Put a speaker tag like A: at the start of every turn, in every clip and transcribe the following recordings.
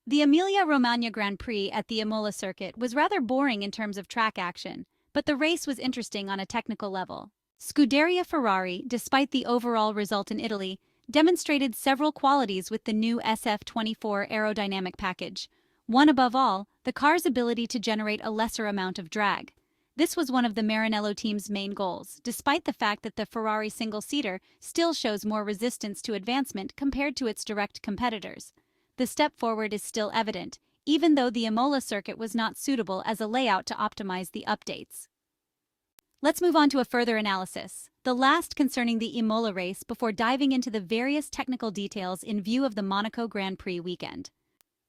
A: The Emilia Romagna Grand Prix at the Imola circuit was rather boring in terms of track action, but the race was interesting on a technical level. Scuderia Ferrari, despite the overall result in Italy, demonstrated several qualities with the new SF-24 aerodynamic package. One above all, the car's ability to generate a lesser amount of drag. This was one of the Maranello team's main goals, despite the fact that the Ferrari single-seater still shows more resistance to advancement compared to its direct competitors. The step forward is still evident, even though the Imola circuit was not suitable as a layout to optimize the updates. Let's move on to a further analysis, the last concerning the Imola race before diving into the various technical details in view of the Monaco Grand Prix weekend.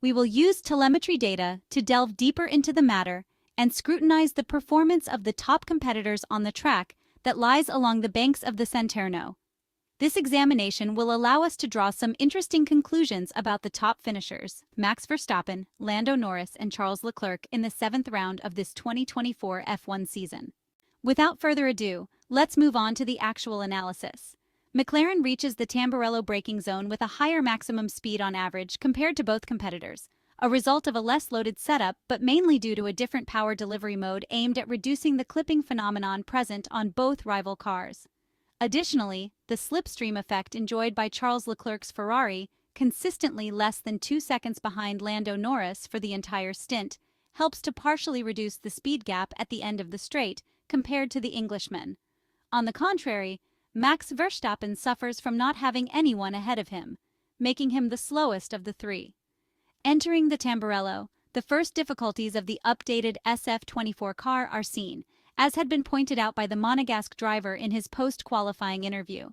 A: We will use telemetry data to delve deeper into the matter and scrutinize the performance of the top competitors on the track that lies along the banks of the Santerno. This examination will allow us to draw some interesting conclusions about the top finishers, Max Verstappen, Lando Norris, and Charles Leclerc in the 7th round of this 2024 F1 season. Without further ado, let's move on to the actual analysis. McLaren reaches the Tamburello braking zone with a higher maximum speed on average compared to both competitors, a result of a less loaded setup but mainly due to a different power delivery mode aimed at reducing the clipping phenomenon present on both rival cars. Additionally, the slipstream effect enjoyed by Charles Leclerc's Ferrari, consistently less than 2 seconds behind Lando Norris for the entire stint, helps to partially reduce the speed gap at the end of the straight compared to the Englishman. On the contrary, Max Verstappen suffers from not having anyone ahead of him, making him the slowest of the three. Entering the Tamburello, the first difficulties of the updated SF-24 car are seen, as had been pointed out by the Monegasque driver in his post-qualifying interview.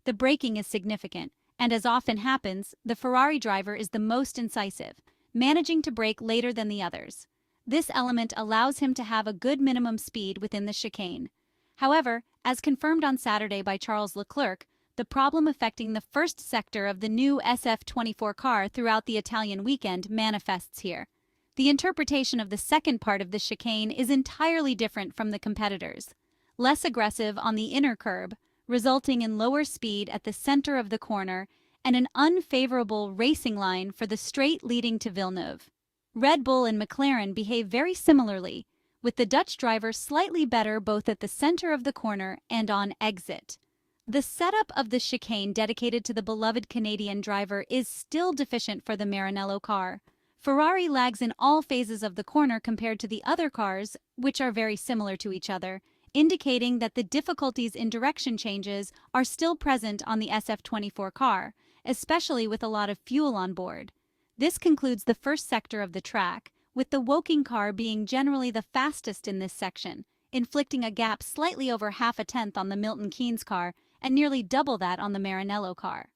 A: The braking is significant, and as often happens, the Ferrari driver is the most incisive, managing to brake later than the others. This element allows him to have a good minimum speed within the chicane. However, as confirmed on Saturday by Charles Leclerc, the problem affecting the first sector of the new SF-24 car throughout the Italian weekend manifests here. The interpretation of the second part of the chicane is entirely different from the competitors. Less aggressive on the inner curb, resulting in lower speed at the center of the corner and an unfavorable racing line for the straight leading to Villeneuve. Red Bull and McLaren behave very similarly, with the Dutch driver slightly better both at the center of the corner and on exit. The setup of the chicane dedicated to the beloved Canadian driver is still deficient for the Maranello car. Ferrari lags in all phases of the corner compared to the other cars, which are very similar to each other, indicating that the difficulties in direction changes are still present on the SF-24 car, especially with a lot of fuel on board. This concludes the first sector of the track, with the Woking car being generally the fastest in this section, inflicting a gap slightly over half a tenth on the Milton Keynes car and nearly double that on the Maranello car.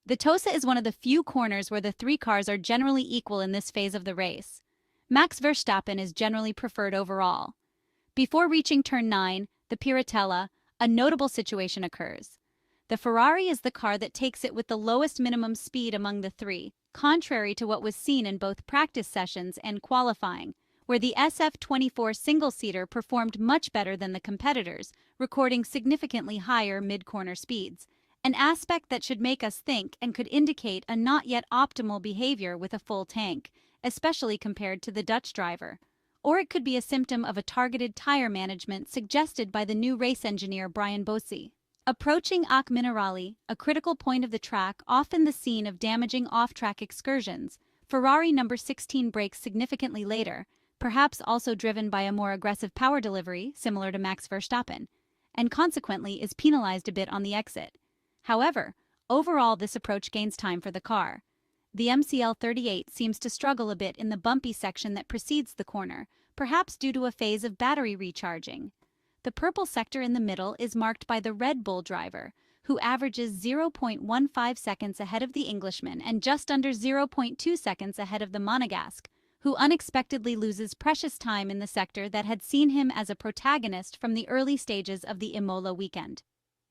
A: The Tosa is one of the few corners where the three cars are generally equal in this phase of the race. Max Verstappen is generally preferred overall. Before reaching turn 9, the Piratella, a notable situation occurs. The Ferrari is the car that takes it with the lowest minimum speed among the three, contrary to what was seen in both practice sessions and qualifying, where the SF-24 single-seater performed much better than the competitors, recording significantly higher mid-corner speeds, an aspect that should make us think and could indicate a not yet optimal behavior with a full tank, especially compared to the Dutch driver. Or it could be a symptom of a targeted tire management suggested by the new race engineer Brian Bossi. Approaching Ac Minerali, a critical point of the track, often the scene of damaging off-track excursions, Ferrari number 16 brakes significantly later, perhaps also driven by a more aggressive power delivery, similar to Max Verstappen, and consequently is penalized a bit on the exit. However, overall this approach gains time for the car. The MCL38 seems to struggle a bit in the bumpy section that precedes the corner, perhaps due to a phase of battery recharging. The purple sector in the middle is marked by the Red Bull driver, who averages 0.15 seconds ahead of the Englishman and just under 0.2 seconds ahead of the Monegasque, who unexpectedly loses precious time in the sector that had seen him as a protagonist from the early stages of the Imola weekend.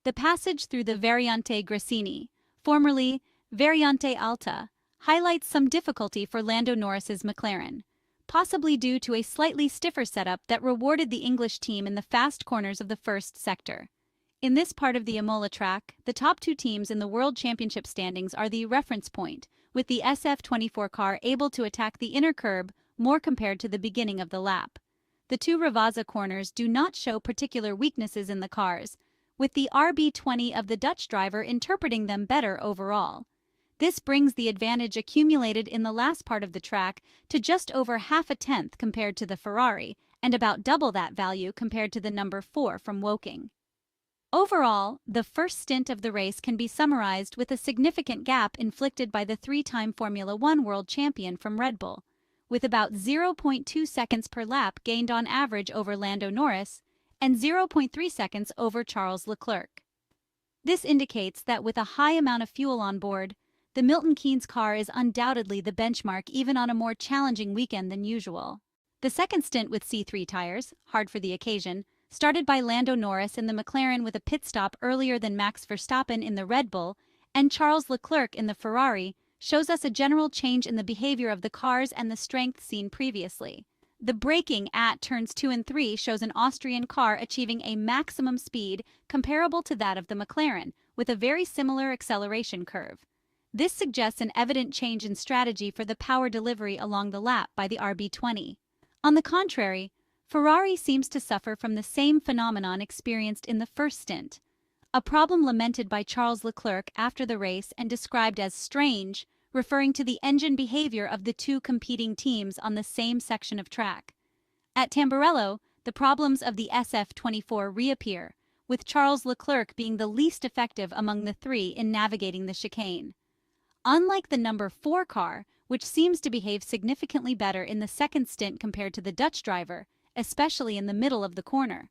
A: The passage through the Variante Gresini, formerly Variante Alta, highlights some difficulty for Lando Norris's McLaren, possibly due to a slightly stiffer setup that rewarded the English team in the fast corners of the first sector. In this part of the Imola track, the top two teams in the World Championship standings are the reference point, with the SF-24 car able to attack the inner curb more compared to the beginning of the lap. The two Ravazza corners do not show particular weaknesses in the cars, with the RB20 of the Dutch driver interpreting them better overall. This brings the advantage accumulated in the last part of the track to just over half a tenth compared to the Ferrari, and about double that value compared to the number 4 from Woking. Overall, the first stint of the race can be summarized with a significant gap inflicted by the three-time Formula One world champion from Red Bull, with about 0.2 seconds per lap gained on average over Lando Norris and 0.3 seconds over Charles Leclerc. This indicates that with a high amount of fuel on board, the Milton Keynes car is undoubtedly the benchmark even on a more challenging weekend than usual. The second stint with C3 tires, hard for the occasion, started by Lando Norris in the McLaren with a pit stop earlier than Max Verstappen in the Red Bull and Charles Leclerc in the Ferrari, shows us a general change in the behavior of the cars and the strength seen previously. The braking at turns 2 and 3 shows an Austrian car achieving a maximum speed comparable to that of the McLaren, with a very similar acceleration curve. This suggests an evident change in strategy for the power delivery along the lap by the RB20. On the contrary, Ferrari seems to suffer from the same phenomenon experienced in the first stint, a problem lamented by Charles Leclerc after the race and described as strange, referring to the engine behavior of the two competing teams on the same section of track. At Tamburello, the problems of the SF-24 reappear, with Charles Leclerc being the least effective among the three in navigating the chicane. Unlike the number 4 car, which seems to behave significantly better in the second stint compared to the Dutch driver, especially in the middle of the corner,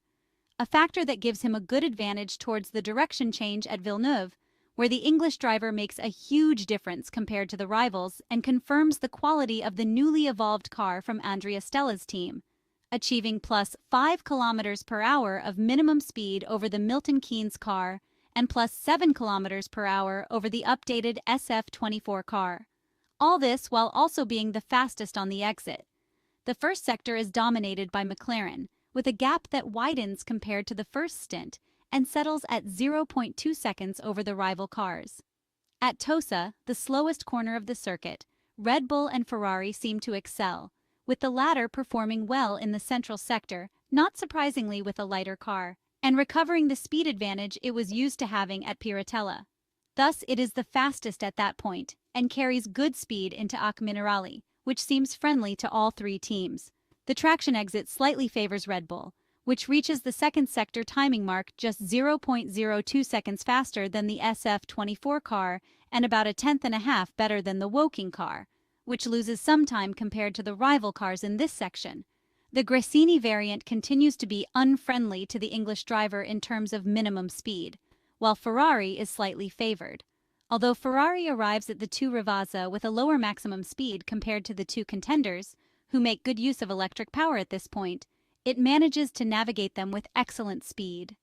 A: a factor that gives him a good advantage towards the direction change at Villeneuve, where the English driver makes a huge difference compared to the rivals and confirms the quality of the newly evolved car from Andrea Stella's team, achieving plus 5 km per hour of minimum speed over the Milton Keynes car and plus 7 km per hour over the updated SF-24 car. All this while also being the fastest on the exit. The first sector is dominated by McLaren, with a gap that widens compared to the first stint and settles at 0.2 seconds over the rival cars. At Tosa, the slowest corner of the circuit, Red Bull and Ferrari seem to excel, with the latter performing well in the central sector, not surprisingly with a lighter car, and recovering the speed advantage it was used to having at Piratella. Thus, it is the fastest at that point and carries good speed into Ac Minerali, which seems friendly to all three teams. The traction exit slightly favors Red Bull, which reaches the second sector timing mark just 0.02 seconds faster than the SF-24 car and about a tenth and a half better than the Woking car, which loses some time compared to the rival cars in this section. The Gresini variant continues to be unfriendly to the English driver in terms of minimum speed, while Ferrari is slightly favored. Although Ferrari arrives at the two Ravazza with a lower maximum speed compared to the two contenders, who make good use of electric power at this point, it manages to navigate them with excellent speed.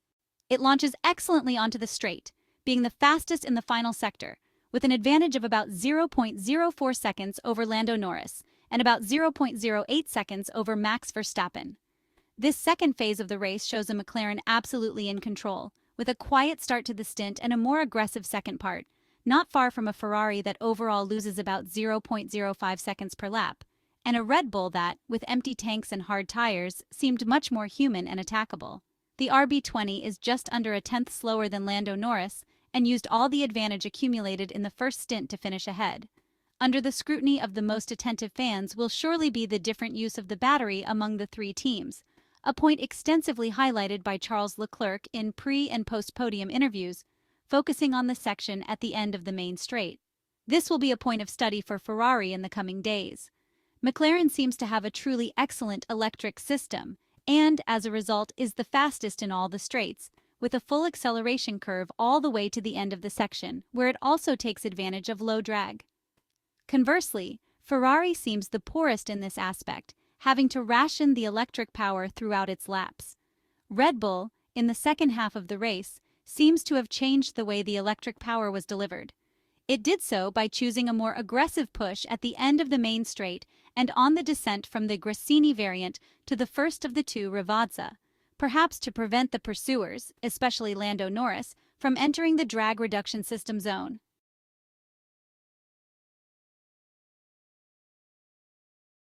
A: It launches excellently onto the straight, being the fastest in the final sector, with an advantage of about 0.04 seconds over Lando Norris and about 0.08 seconds over Max Verstappen. This second phase of the race shows a McLaren absolutely in control, with a quiet start to the stint and a more aggressive second part, not far from a Ferrari that overall loses about 0.05 seconds per lap, and a Red Bull that, with empty tanks and hard tires, seemed much more human and attackable. The RB20 is just under a tenth slower than Lando Norris and used all the advantage accumulated in the first stint to finish ahead. Under the scrutiny of the most attentive fans will surely be the different use of the battery among the three teams, a point extensively highlighted by Charles Leclerc in pre- and post-podium interviews, focusing on the section at the end of the main straight. This will be a point of study for Ferrari in the coming days. McLaren seems to have a truly excellent electric system and, as a result, is the fastest in all the straights, with a full acceleration curve all the way to the end of the section, where it also takes advantage of low drag. Conversely, Ferrari seems the poorest in this aspect, having to ration the electric power throughout its laps. Red Bull, in the second half of the race, seems to have changed the way the electric power was delivered. It did so by choosing a more aggressive push at the end of the main straight and on the descent from the Gresini variant to the first of the two Ravazza, perhaps to prevent the pursuers, especially Lando Norris, from entering the drag reduction system zone.